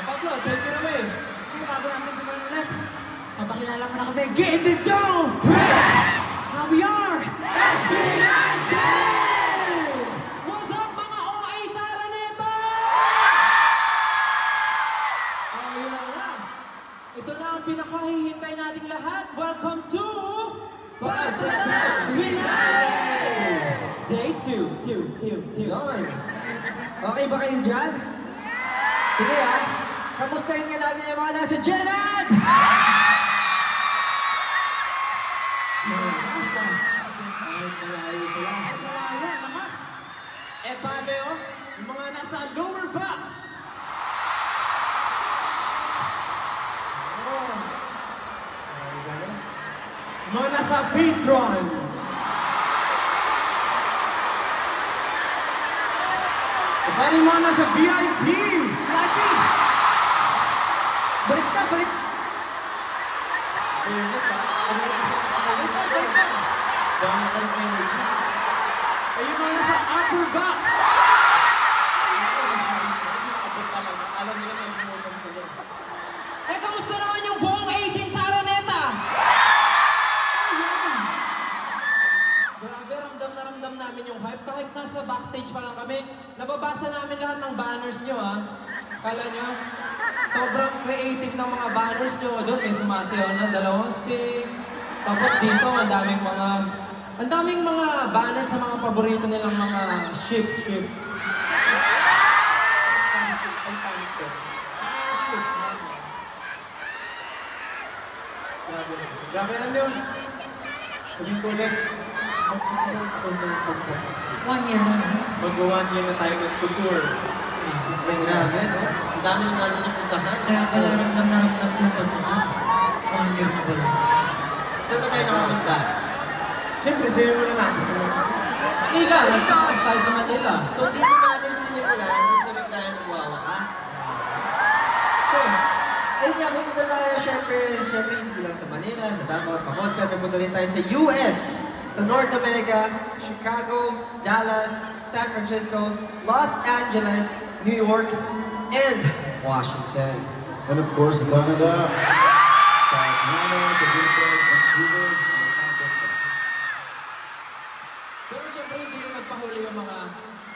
Pablo, take it away. Hindi, bago natin simulan ulit. Papakilala mo na kami. Get in the zone! Now we are SDI! Pagtatag Finale! Day 2. Yun. Okay ba kayo dyan? Sige kamustahin nga natin yung mga nasa Jenad! Nasa? Kahit malayo sila. Malaya, naka. Paano yun? Yung mga nasa lower box. Yung mga nasa Patreon. Paano yung mga nasa VIP? VIP! Baliktad! Baliktad! Dami ka ng energy. Ay, yung mga nasa upper box! Alam nila na yung motor sila. Kamusta naman yung buong 18 sa Araneta? Grabe, ramdam namin yung hype. Kahit nasa backstage pa lang kami, nababasa namin lahat ng banners nyo, ha? Kala nyo? Sobrang creative ng mga banners nyo. Doon may sumasayaw na dalawang stick. Tapos dito, ang daming mga banners na mga paborito nilang mga ship. Grabe lang yun. Sabihin ko ulit, mag-isang taon na yung pagpapag. 1 year na, no? Mag-1 year na tayo nag-tour. Grabe, no? Ang dami na natin napuntahan. Kaya pala ramdam na ramdam yung pagtata. 1 year na pala. Saan ba tayo nakapunta? Siyempre, sa'yo muna natin sa mga. Manila, nag-check off tayo sa Manila. So, dito natin sinimulan, dito rin tayo magwawakas. So, ayun nga, pupunta tayo, syempre, hindi lang sa Manila, sa Davao, Pacon, pero pupunta rin tayo sa US, sa North America, Chicago, Dallas, San Francisco, Los Angeles, New York, and Washington. And of course, Canada, sa Toronto, sa Winnipeg, Vancouver, Pero syempre hindi na nagpahuli yung mga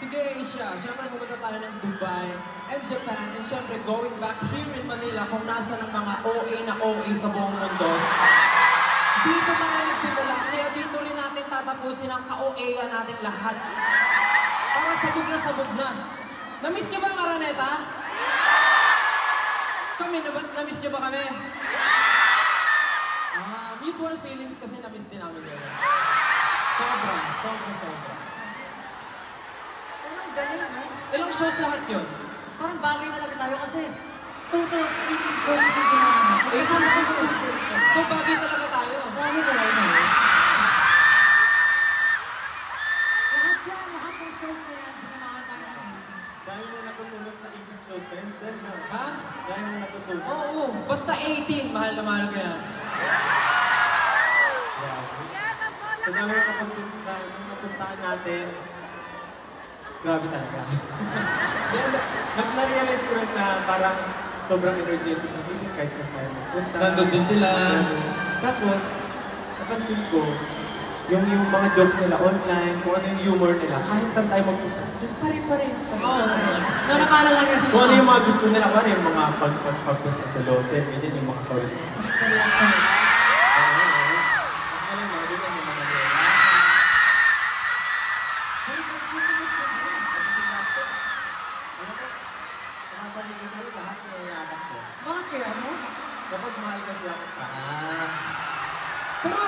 tiga-Asia. Syempre pumunta tayo ng Dubai and Japan and syempre going back here in Manila kung nasa ng mga OA sa buong mundo. Dito na nga nagsimula, kaya dito rin natin tatapusin ang ka-OA natin lahat. Para sabog na. Namiss niyo ba ang Araneta? Kami, namiss niyo ba kami? Mutual feelings kasi namiss din namin yun. Sobra. Pero ang galing, no? Ilang shows lahat yun? Parang bagay talaga tayo kasi total 18 shows na yung ginawa natin. 18 shows. So bagay talaga tayo. Bagay talaga tayo. Lahat ng shows na yan, sinamahan tayo ng 18. Dahil mo natutunan sa 18 shows na yun, Stan, no? Ha? Dahil mo natutunan. Oo. Basta 18. Mahal na mahal ko yan. Sa dami ng napuntahan natin, grabe talaga. Na-realize ko rin na parang sobrang energetic na feeling kahit saan tayo magpunta. Nandun din sila. Tapos, napansin ko, yung mga jokes nila online, kung ano yung humor nila, kahit saan tayo magpunta, yun pa-rin sa Oo. No, nakala lang yan sa kung ano yung mga gusto nila, pa rin, yung mga pagpasta sa losen, ganyan, yung mga sorry sa Napapansin ko sa'yo, lahat nilalakan ko. Bakit kaya, no? Kapag mahal kasi ako pa, Pero,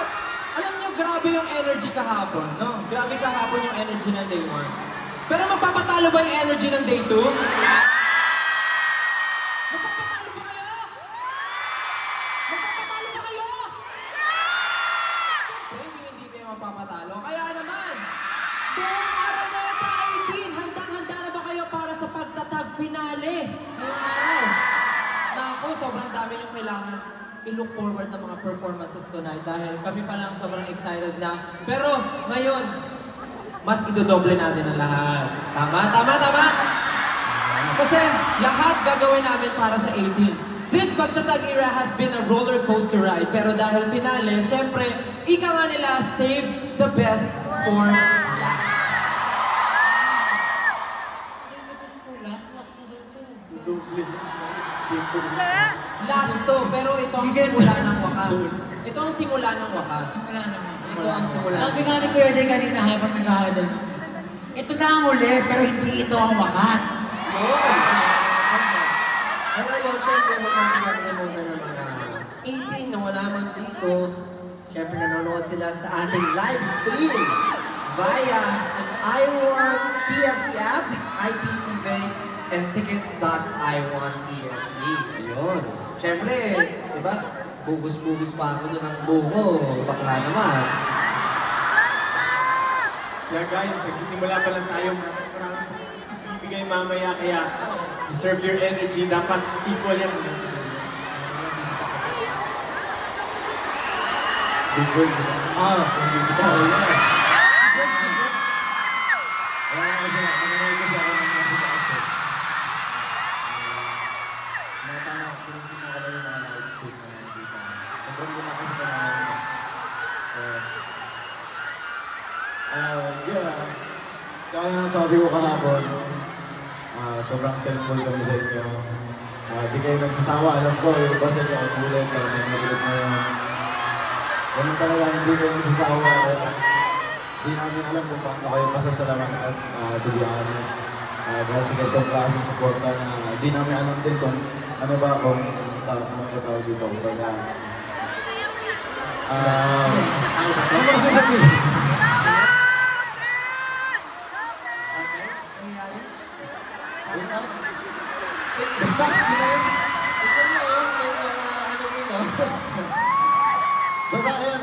alam nyo, grabe yung energy kahapon, no? Grabe kahapon yung energy ng day 1. Pero magpapatalo ba yung energy ng day 2? Magpapatalo ba kayo? Magpapatalo ba kayo? Siyempre, hindi kayo magpapatalo. Kaya naman, buong Araneta 18, handang-handa na ba kayo para sa pagtatag finale ngayong araw? Naku, sobrang dami yung kailangan i-look forward ng mga performances tonight dahil kami pa lang sobrang excited na. Pero ngayon, mas idodoble natin ang lahat. Tama? Kasi lahat gagawin namin para sa 18. This pagtatag era has been a roller coaster ride. Pero dahil finale, syempre, ika nga nila, save the best for last. Same with this po, last na dito. double. Last to, pero ito ang simula ng wakas. Ito ang ang simula ng wakas? Wala naman. Ito ang simula. Sabi nga ni Kuya Jay kanina habang naghahadal, ito na ang uli, pero hindi ito ang wakas. Yun. Ano yun, syempre, huwag natin nakalimutan ng mga 18 na wala man dito. Syempre, nanonood sila sa ating live stream via an iWant TFC app, IPTV, and tickets.iwanttfc. Ayun. Syempre, diba, bugus-bugus pa ako doon ng buko. Bakla naman. Kaya guys, nagsisimula pa lang tayo. Marami bigay mamaya. Kaya, reserve your energy. Dapat equal yan. Equal. Oh, yeah. Kaya kasi, nanonood kasi ako ng mga kasi. Natanaw, pinigin ako lang yung mga live stream na nakikita. Sobrang ganda kasi pa naman. So, yeah. Kaya nang sabi ko kahapon, sobrang thankful kami sa inyo. Di kayo nagsasawa, alam ko, yung iba sa inyo, ulit, ulit na yun. Ganun talaga, hindi kayo nagsasawa. Hindi namin alam kung paano kayo masasalamatan, to be honest. Dahil sa ganitong klaseng suporta na hindi namin alam din kung ano ba, kung ano ba tawag dito. Kumbaga, ano ba sasabihin? Wait lang. Basta, hindi na yun. Ito na yun, may mga ano nila. Basta ayun,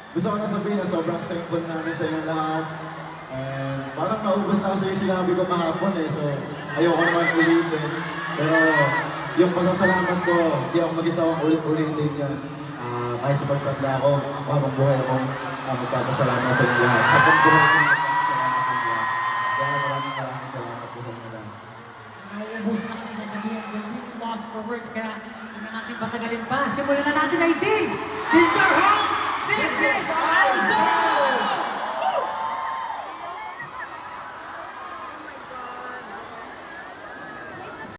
gusto ko na sabihin na sobrang thankful namin sa inyo lahat. And parang naubos na kasi yung sinabi ko kahapon eh, so ayoko naman ulitin. Pero yung pasasalamat ko, di ako mag-isawang ulit-ulitin yan. Kahit sa pagtanda ko, habang buhay akong magpapasalamat sa inyo lahat. Habang buhay ko,